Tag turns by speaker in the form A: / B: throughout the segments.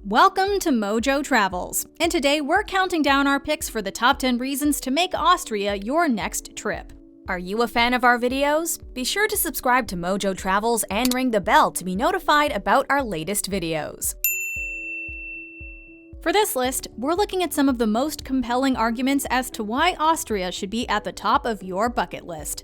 A: Welcome to Mojo Travels, and today we're counting down our picks for the top 10 reasons to make Austria your next trip. Are you a fan of our videos? Be sure to subscribe to Mojo Travels and ring the bell to be notified about our latest videos. For this list, we're looking at some of the most compelling arguments as to why Austria should be at the top of your bucket list.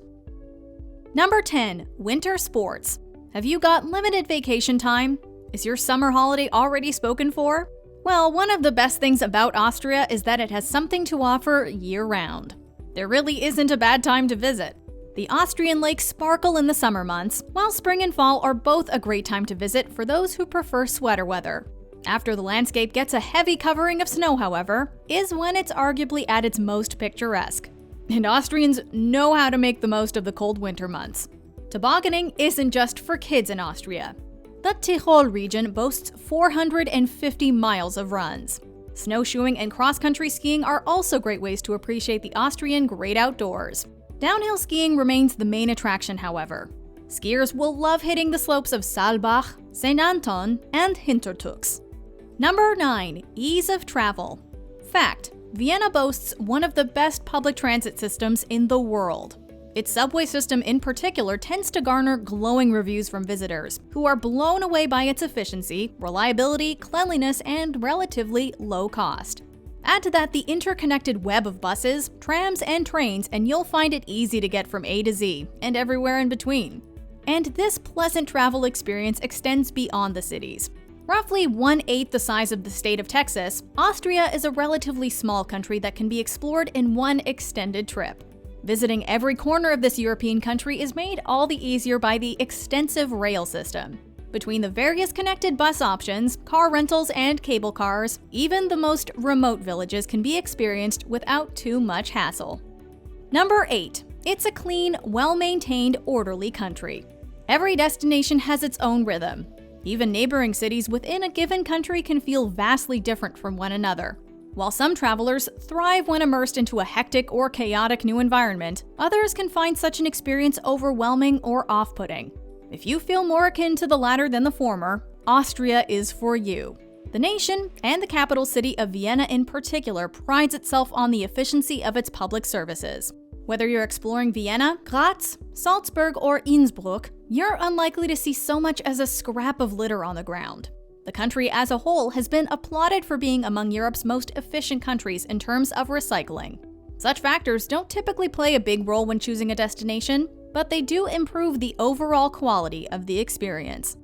A: Number 10. Winter sports. Have you got limited vacation time? Is your summer holiday already spoken for? Well, one of the best things about Austria is that it has something to offer year-round. There really isn't a bad time to visit. The Austrian lakes sparkle in the summer months, while spring and fall are both a great time to visit for those who prefer sweater weather. After the landscape gets a heavy covering of snow, however, is when it's arguably at its most picturesque. And Austrians know how to make the most of the cold winter months. Tobogganing isn't just for kids in Austria. The Tyrol region boasts 450 miles of runs. Snowshoeing and cross-country skiing are also great ways to appreciate the Austrian great outdoors. Downhill skiing remains the main attraction, however. Skiers will love hitting the slopes of Saalbach, St. Anton, and Hintertux. Number 9. Ease of travel. Fact: Vienna boasts one of the best public transit systems in the world. Its subway system in particular tends to garner glowing reviews from visitors, who are blown away by its efficiency, reliability, cleanliness, and relatively low cost. Add to that the interconnected web of buses, trams, and trains, and you'll find it easy to get from A to Z, and everywhere in between. And this pleasant travel experience extends beyond the cities. Roughly 1/8 the size of the state of Texas, Austria is a relatively small country that can be explored in one extended trip. Visiting every corner of this European country is made all the easier by the extensive rail system. Between the various connected bus options, car rentals, and cable cars, even the most remote villages can be experienced without too much hassle. Number 8. It's a clean, well-maintained, orderly country. Every destination has its own rhythm. Even neighboring cities within a given country can feel vastly different from one another. While some travelers thrive when immersed into a hectic or chaotic new environment, others can find such an experience overwhelming or off-putting. If you feel more akin to the latter than the former, Austria is for you. The nation, and the capital city of Vienna in particular, prides itself on the efficiency of its public services. Whether you're exploring Vienna, Graz, Salzburg, or Innsbruck, you're unlikely to see so much as a scrap of litter on the ground. The country as a whole has been applauded for being among Europe's most efficient countries in terms of recycling. Such factors don't typically play a big role when choosing a destination, but they do improve the overall quality of the experience.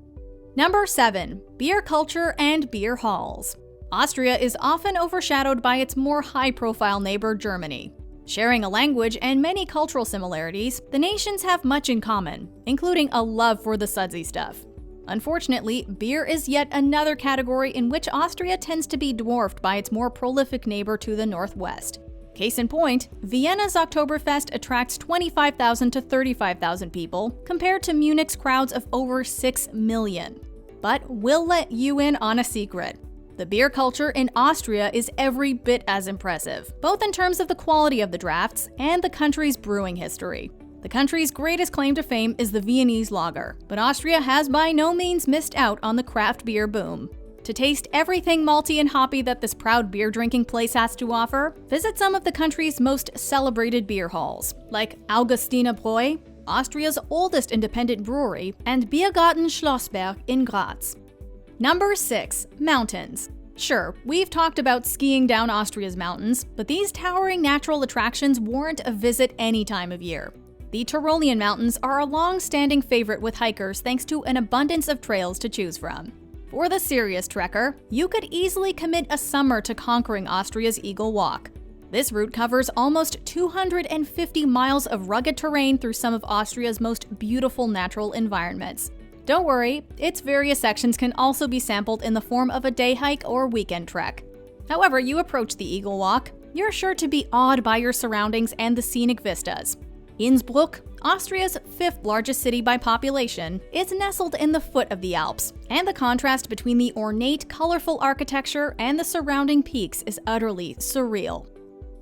A: Number 7. Beer culture and beer halls. Austria is often overshadowed by its more high-profile neighbor, Germany. Sharing a language and many cultural similarities, the nations have much in common, including a love for the sudsy stuff. Unfortunately, beer is yet another category in which Austria tends to be dwarfed by its more prolific neighbor to the northwest. Case in point, Vienna's Oktoberfest attracts 25,000 to 35,000 people, compared to Munich's crowds of over 6 million. But we'll let you in on a secret. The beer culture in Austria is every bit as impressive, both in terms of the quality of the drafts and the country's brewing history. The country's greatest claim to fame is the Viennese lager, but Austria has by no means missed out on the craft beer boom. To taste everything malty and hoppy that this proud beer-drinking place has to offer, visit some of the country's most celebrated beer halls, like Augustiner Bräu, Austria's oldest independent brewery, and Biergarten Schlossberg in Graz. Number 6. Mountains. Sure, we've talked about skiing down Austria's mountains, but these towering natural attractions warrant a visit any time of year. The Tyrolean Mountains are a long-standing favorite with hikers thanks to an abundance of trails to choose from. For the serious trekker, you could easily commit a summer to conquering Austria's Eagle Walk. This route covers almost 250 miles of rugged terrain through some of Austria's most beautiful natural environments. Don't worry, its various sections can also be sampled in the form of a day hike or weekend trek. However you approach the Eagle Walk, you're sure to be awed by your surroundings and the scenic vistas. Innsbruck, Austria's 5th largest city by population, is nestled in the foot of the Alps, and the contrast between the ornate, colorful architecture and the surrounding peaks is utterly surreal.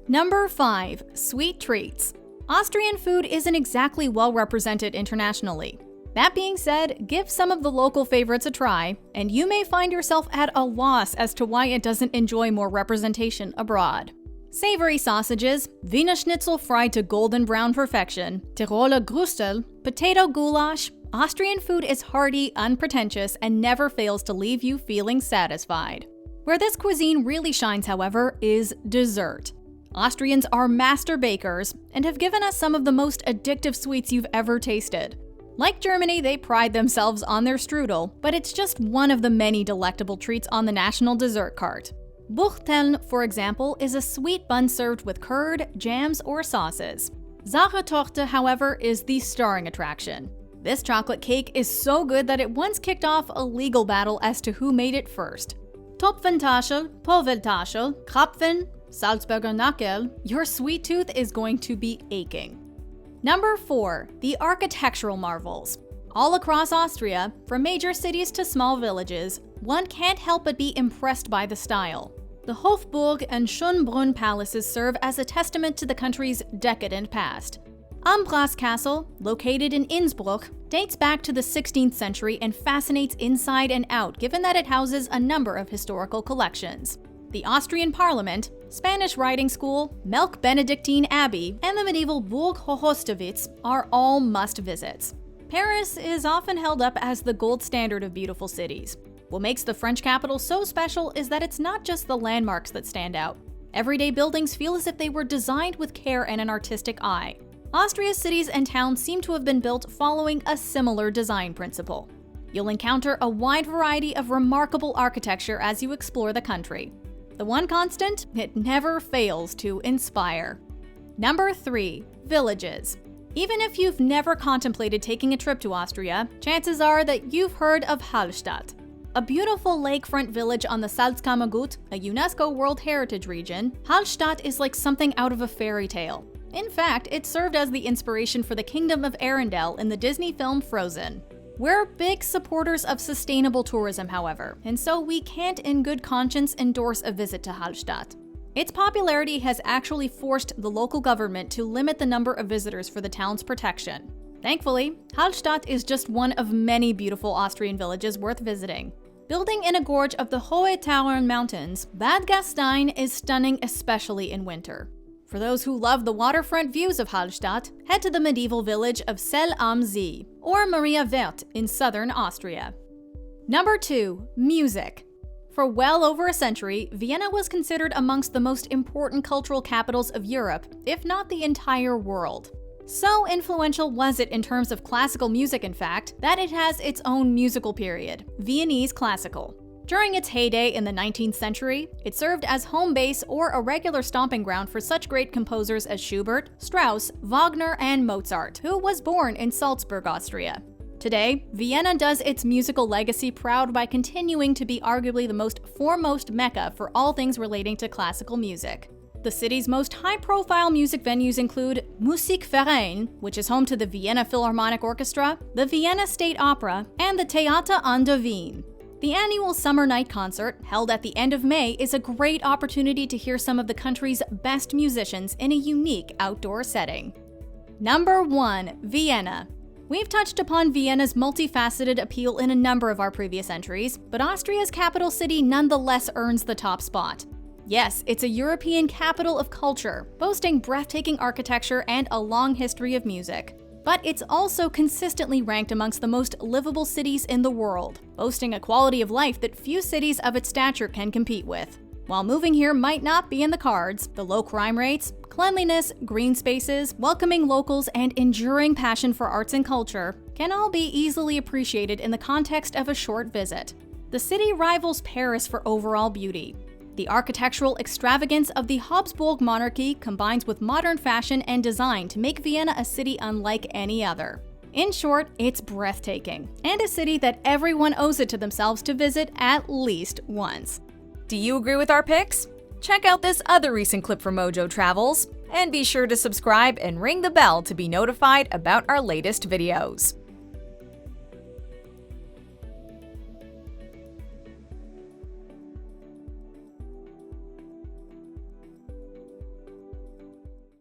A: Number 5. Sweet treats. Austrian food isn't exactly well represented internationally. That being said, give some of the local favorites a try, and you may find yourself at a loss as to why it doesn't enjoy more representation abroad. Savory sausages, Wiener Schnitzel fried to golden brown perfection, Tiroler Grüstel, potato goulash. Austrian food is hearty, unpretentious, and never fails to leave you feeling satisfied. Where this cuisine really shines, however, is dessert. Austrians are master bakers and have given us some of the most addictive sweets you've ever tasted. Like Germany, they pride themselves on their strudel, but it's just one of the many delectable treats on the national dessert cart. Buchteln, for example, is a sweet bun served with curd, jams, or sauces. Sachertorte, however, is the starring attraction. This chocolate cake is so good that it once kicked off a legal battle as to who made it first. Topfentaschel, Poveltaschel, Krapfen, Salzburger Nackel, your sweet tooth is going to be aching. Number 4. The architectural marvels. All across Austria, from major cities to small villages, one can't help but be impressed by the style. The Hofburg and Schönbrunn palaces serve as a testament to the country's decadent past. Ambras Castle, located in Innsbruck, dates back to the 16th century and fascinates inside and out given that it houses a number of historical collections. The Austrian Parliament, Spanish Riding School, Melk Benedictine Abbey, and the medieval Burg Hohostowitz are all must-visits. Paris is often held up as the gold standard of beautiful cities. What makes the French capital so special is that it's not just the landmarks that stand out. Everyday buildings feel as if they were designed with care and an artistic eye. Austria's cities and towns seem to have been built following a similar design principle. You'll encounter a wide variety of remarkable architecture as you explore the country. The one constant, it never fails to inspire. Number 3. Villages. Even if you've never contemplated taking a trip to Austria, chances are that you've heard of Hallstatt. A beautiful lakefront village on the Salzkammergut, a UNESCO World Heritage region, Hallstatt is like something out of a fairy tale. In fact, it served as the inspiration for the Kingdom of Arendelle in the Disney film Frozen. We're big supporters of sustainable tourism, however, and so we can't in good conscience endorse a visit to Hallstatt. Its popularity has actually forced the local government to limit the number of visitors for the town's protection. Thankfully, Hallstatt is just one of many beautiful Austrian villages worth visiting. Building in a gorge of the Hohe Tauern Mountains, Bad Gastein is stunning, especially in winter. For those who love the waterfront views of Hallstatt, head to the medieval village of Zell am See, or Maria Wert in southern Austria. Number 2. Music. For well over a century, Vienna was considered amongst the most important cultural capitals of Europe, if not the entire world. So influential was it in terms of classical music, in fact, that it has its own musical period, Viennese classical. During its heyday in the 19th century, it served as home base or a regular stomping ground for such great composers as Schubert, Strauss, Wagner, and Mozart, who was born in Salzburg, Austria. Today, Vienna does its musical legacy proud by continuing to be arguably the most foremost mecca for all things relating to classical music. The city's most high-profile music venues include Musikverein, which is home to the Vienna Philharmonic Orchestra, the Vienna State Opera, and the Theater an der Wien. The annual Summer Night Concert, held at the end of May, is a great opportunity to hear some of the country's best musicians in a unique outdoor setting. Number 1. Vienna. We've touched upon Vienna's multifaceted appeal in a number of our previous entries, but Austria's capital city nonetheless earns the top spot. Yes, it's a European capital of culture, boasting breathtaking architecture and a long history of music. But it's also consistently ranked amongst the most livable cities in the world, boasting a quality of life that few cities of its stature can compete with. While moving here might not be in the cards, the low crime rates, cleanliness, green spaces, welcoming locals, and enduring passion for arts and culture can all be easily appreciated in the context of a short visit. The city rivals Paris for overall beauty. The architectural extravagance of the Habsburg monarchy combines with modern fashion and design to make Vienna a city unlike any other. In short, it's breathtaking, and a city that everyone owes it to themselves to visit at least once. Do you agree with our picks? Check out this other recent clip from Mojo Travels, and be sure to subscribe and ring the bell to be notified about our latest videos.